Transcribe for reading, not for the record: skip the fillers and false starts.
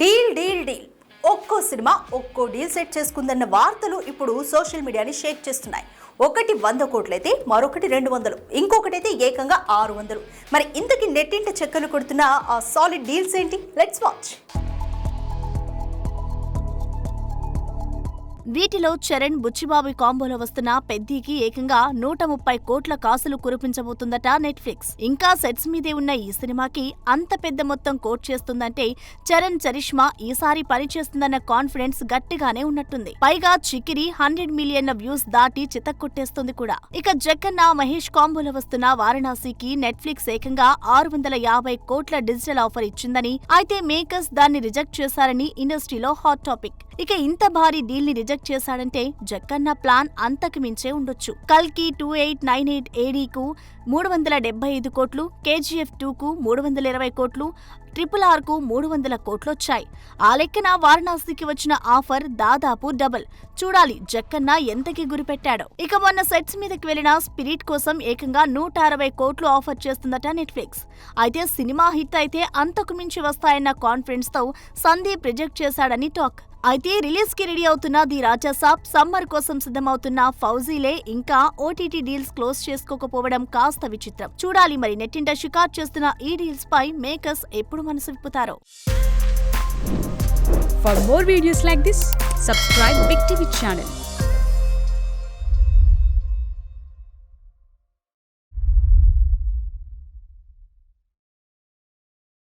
Deal deal deal ఒక్కో cinema ఒక్కో deal set చేసుకుందన్న వార్తలు ఇప్పుడు సోషల్ మీడియాని షేక్ చేస్తున్నాయి. ఒకటి 100 కోట్లయితే మరొకటి 200, ఇంకొకటైతే ఏకంగా 600. మరి ఇంతకీ నెట్టింట చెక్కలు కొడుతున్న ఆ సాలిడ్ డీల్స్ ఏంటి? Let's watch. వీటిలో చరణ్ బుచ్చిబాబు కాంబోలో వస్తున్న పెద్దీకి ఏకంగా 130 కోట్ల కాసులు కురిపించబోతుందట నెట్ఫ్లిక్స్. ఇంకా సెట్స్ మీదే ఉన్న ఈ సినిమాకి అంత పెద్ద మొత్తం కోట్ చేస్తుందంటే చరణ్ చరిష్మా ఈసారి పనిచేస్తుందన్న కాన్ఫిడెన్స్ గట్టిగానే ఉన్నట్టుంది. పైగా చికిరి 100 మిలియన్ల వ్యూస్ దాటి చితక్కొట్టేస్తుంది కూడా. ఇక జక్కన్న మహేష్ కాంబోలో వస్తున్న వారణాసికి నెట్ఫ్లిక్స్ ఏకంగా 650 కోట్ల డిజిటల్ ఆఫర్ ఇచ్చిందని, అయితే మేకర్స్ దాన్ని రిజెక్ట్ చేశారని ఇండస్ట్రీలో హాట్ టాపిక్. ఇక ఇంత భారీ డీల్ ని రిజెక్ట్ చేశాడంటే జక్కన్న ప్లాన్ అంతకు మించే ఉండొచ్చు. కల్కి 2898 ఏడీకు 375 కోట్లు, కేజీఎఫ్ 2కు 320 కోట్లు, RRR కు 300 కోట్లొచ్చాయి. ఆ లెక్కన వారణాసికి వచ్చిన ఆఫర్ దాదాపు డబుల్. చూడాలి జక్కన్న ఎంతకి గురిపెట్టాడో. ఇక మొన్న సెట్స్ మీదకి వెళ్లిన స్పిరిట్ కోసం ఏకంగా 160 కోట్లు ఆఫర్ చేస్తుందట నెట్ఫ్లిక్స్. అయితే సినిమా హిట్ అయితే అంతకు మించి వస్తాయన్న కాన్ఫిడెన్స్ తో సందీప్ రిజెక్ట్ చేశాడని టాక్. అయితే రిలీజ్ కి రెడీ అవుతున్న ది రాజాసాబ్, సమ్మర్ కోసం సిద్ధమవుతున్న ఫౌజీలే ఇంకా ఓటీటీ డీల్స్ క్లోజ్ చేసుకోకపోవడం కాస్త విచిత్రం. చూడాలి మరి నెట్టింట షికార్ చేస్తున్న ఈ డీల్స్ పై మేకర్స్ ఎప్పుడు మనసు విప్పుతారో. For more videos like this, subscribe Big TV channel.